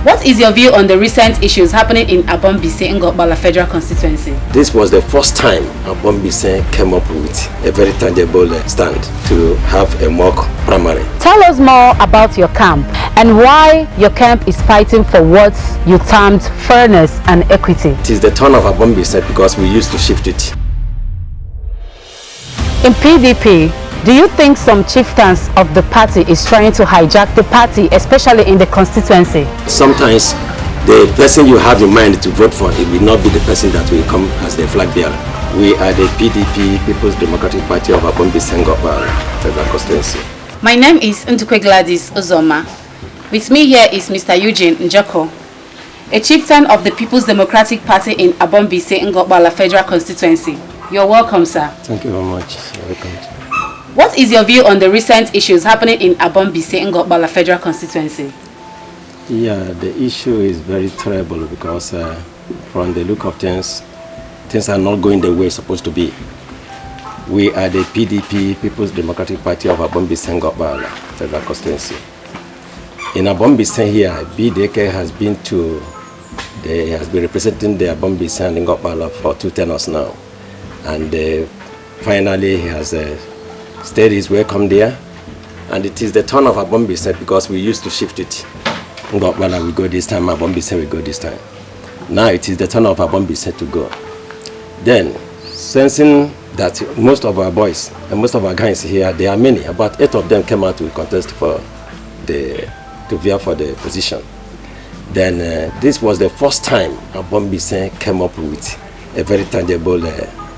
What is your view on the recent issues happening in Aboh in Ngokbala Federal Constituency? This was the first time Aboh came up with a very tangible stand to have a mock primary. Tell us more about your camp and why your camp is fighting for what you termed fairness and equity. It is the turn of Aboh because we used to shift it. In PDP, do you think some chieftains of the party is trying to hijack the party, especially in the constituency? Sometimes the person you have in mind to vote for, it will not be the person that will come as the flag bearer. We are the PDP, People's Democratic Party of Aboh Ngokbala Federal Constituency. My name is Ndukwe Gladys Uzoma. With me here is Mr. Eugene Njoko, a chieftain of the People's Democratic Party in Aboh Ngokbala Federal Constituency. You're welcome, sir. Thank you very much. You're welcome. What is your view on the recent issues happening in Aboh Ngokbala Federal Constituency? Yeah, the issue is very terrible because from the look of things are not going the way it's supposed to be. We are the PDP, People's Democratic Party of Aboh Ngokbala Federal Constituency. In Aboh here, BDK has been representing the Aboh Ngokbala for 2 tenures now. And finally he has stayed his welcome there, and it is the turn of Aboh because we used to shift it. Ngokbala we go this time, Aboh we go this time. Now it is the turn of Aboh to go. Then, sensing that most of our boys and most of our guys here, there are many, about 8 of them came out to contest to vie for the position. Then this was the first time Aboh came up with a very tangible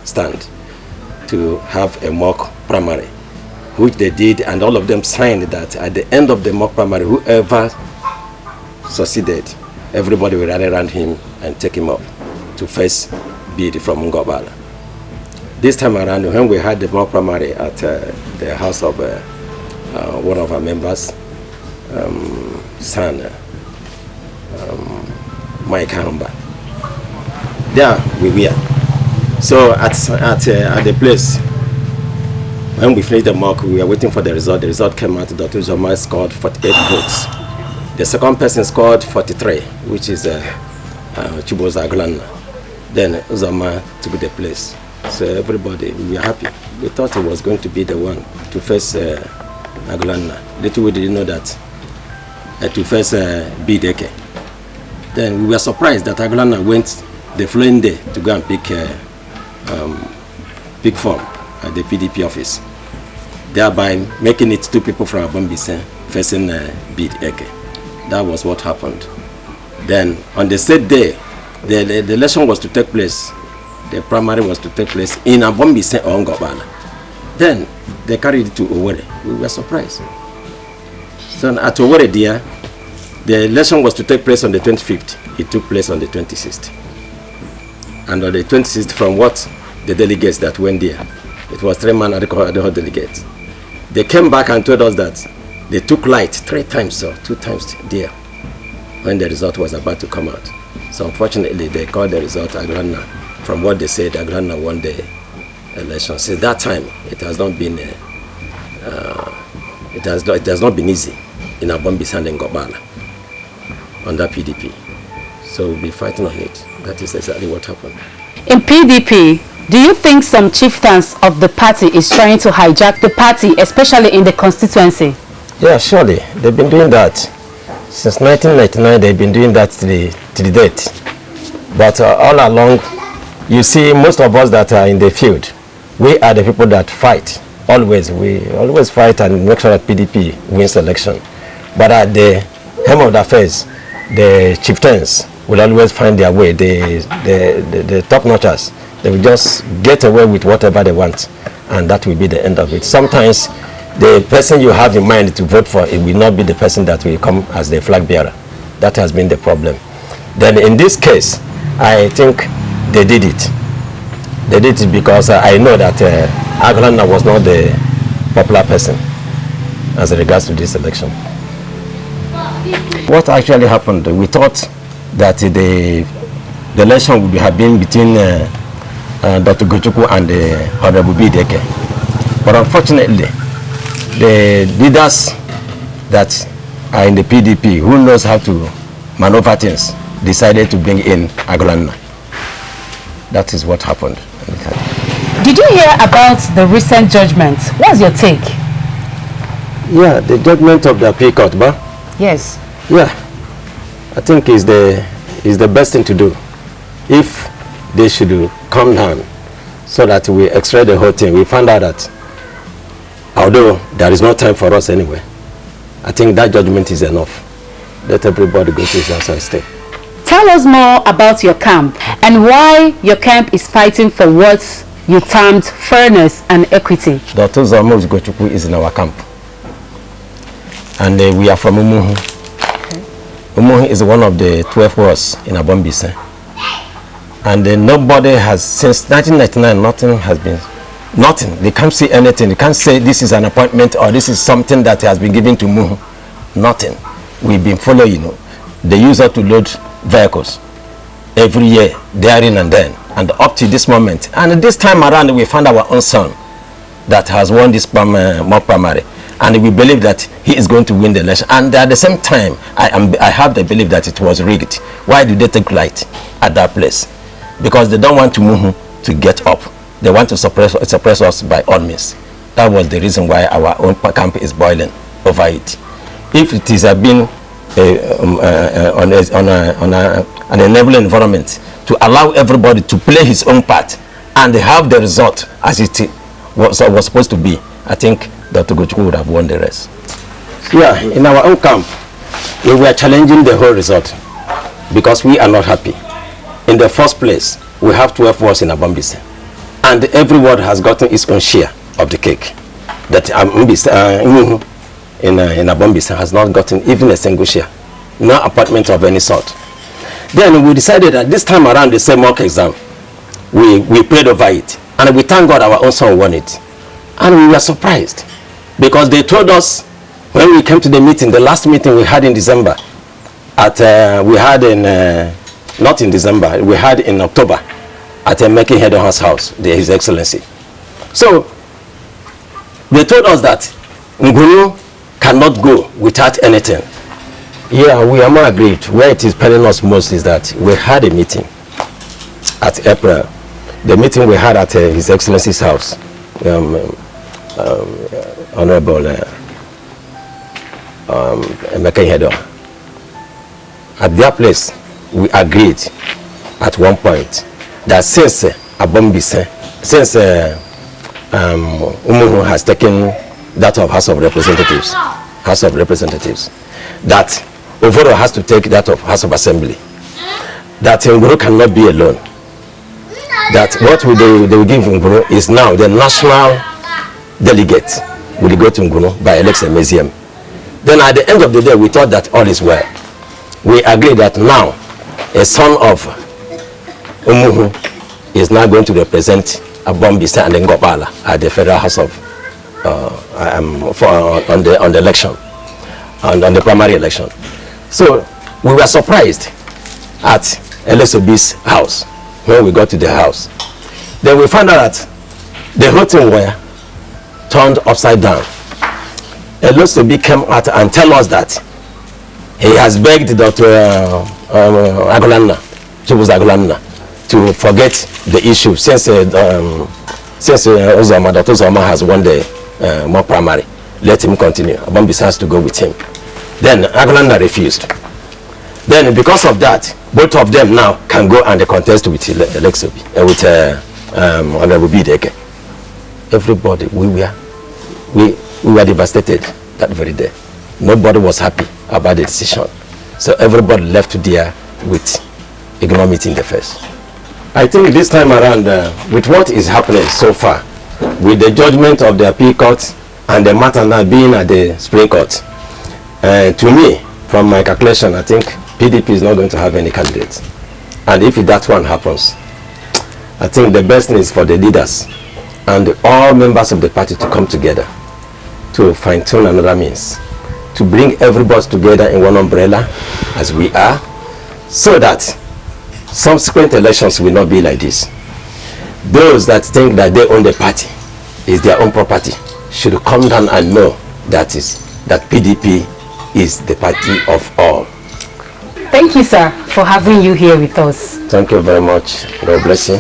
stand to have a mock primary, which they did, and all of them signed that at the end of the mock primary, whoever succeeded, everybody will rally around him and take him up to face bid from Ngokbala. This time around, when we had the mock primary at the house of one of our members, son, Mike Harumba, there we were. So at the place, when we finished the mock, we were waiting for the result. The result came out. Dr. Uzoma scored 48 votes. The second person scored 43, which is Chiboza Aglana. Then Uzoma took the place. So everybody, we were happy. We thought he was going to be the one to face Aglana. Little we didn't know that to face BDK. Then we were surprised that Aglana went the following day to go and pick form at the PDP office, thereby making it 2 people from Aboh facing BDK. That was what happened. Then on the said day, the election was to take place, the primary was to take place in Aboh or Ngokbala. Then they carried it to Owerri. We were surprised. So at Owerri there, the election was to take place on the 25th. It took place on the 26th. And on the 26th, from what the delegates that went there, it was 3 man ad hoc delegates. They came back and told us that they took light 3 times or 2 times there when the result was about to come out. So unfortunately, they called the result Aglana. From what they said, Aglana won the election. Since that time, it has not been it has not been easy in Aboh and Ngokbala under PDP. So we'll be fighting on it. That is exactly what happened. In PDP, do you think some chieftains of the party is trying to hijack the party, especially in the constituency? Yeah, surely. They've been doing that. Since 1999, they've been doing that to the date. But all along, you see, most of us that are in the field, we are the people that fight. Always. We always fight and make sure that PDP wins election. But at the helm of the affairs, the chieftains will always find their way. The top-notchers, they will just get away with whatever they want, and that will be the end of it. Sometimes the person you have in mind to vote for, it will not be the person that will come as the flag bearer. That has been the problem. Then in this case, I think they did it. They did it because I know that Aglana was not the popular person as regards to this election. What actually happened, we thought that the election would have been between Dr. Gochukwu and Honorable BDK. But unfortunately, the leaders that are in the PDP, who knows how to maneuver things, decided to bring in Agolana. That is what happened. Did you hear about the recent judgment? What's your take? Yeah, the judgment of the appeal court, but yes. Yeah, I think is the best thing to do. If they should come down so that we extract the whole thing, we find out that although there is no time for us anyway, I think that judgment is enough. Let everybody go to his house and stay. Tell us more about your camp and why your camp is fighting for what you termed fairness and equity. Dr. Zamos Gochukwu is in our camp. And we are from Umuhu. Okay. Umuhu is one of the 12 wards in Aboh mbaise. And nobody has, since 1999, nothing has been, nothing. They can't say anything. They can't say this is an appointment or this is something that has been given to Umuhu. Nothing. We've been following, you know. They use it to load vehicles every year, therein and then. And up to this moment. And this time around, we found our own son that has won this mock primary. And we believe that he is going to win the election. And at the same time, I have the belief that it was rigged. Why did they take light at that place? Because they don't want to move to get up. They want to suppress us by all means. That was the reason why our own camp is boiling over it. If it is been an enabling environment to allow everybody to play his own part and have the result as it was supposed to be, I think Dr. Gochukwu would have won the rest. Yeah, in our own camp, we were challenging the whole result because we are not happy. In the first place, we have 12 wards in Aboh mbaise, and every ward has gotten its own share of the cake. That in Aboh mbaise has not gotten even a single share, no appointment of any sort. Then we decided that this time around the same mock exam, we prayed over it, and we thank God our own son won it. And we were surprised because they told us when we came to the meeting, the last meeting we had in December, not in December, we had in October at Making Hedon's house, His Excellency. So they told us that Ngunu cannot go without anything. Yeah, we are more agreed. Where it is paining us most is that we had a meeting at April. The meeting we had at His Excellency's house, Honorable Making Hedon. At their place, we agreed at one point that since Aboh mbaise, since Umuhu has taken that of House of Representatives, that Ovoro has to take that of House of Assembly, that Nguru cannot be alone. That what they will give Nguru is now the national delegate will go to Nguru by election museum. Then at the end of the day, we thought that all is well. We agreed that now a son of Umuhu is now going to represent Aboh mbaise and Ngopala at the Federal House of on the election, on the primary election. So we were surprised at Elesobi's house when we got to the house. Then we found out that the whole thing were turned upside down. Elesobi came out and tell us that he has begged Dr. Agolana, to forget the issue since Uzoma, Dr. Uzoma has won the more primary. Let him continue. Aboh mbaise has to go with him. Then Agolana refused. Then because of that, both of them now can go and contest with Alexobi, with Honorable Bideke. Everybody, we were devastated that very day. Nobody was happy about the decision. So everybody left there with ignominy in the face. I think this time around, with what is happening so far, with the judgment of the appeal court and the matter now being at the Supreme Court, to me, from my calculation, I think PDP is not going to have any candidates. And if that one happens, I think the best thing is for the leaders and all members of the party to come together to fine-tune another means, to bring everybody together in one umbrella as we are, so that subsequent elections will not be like this. Those that think that they own the party is their own property should come down and know that PDP is the party of all. Thank you, sir, for having you here with us. Thank you very much. God bless you.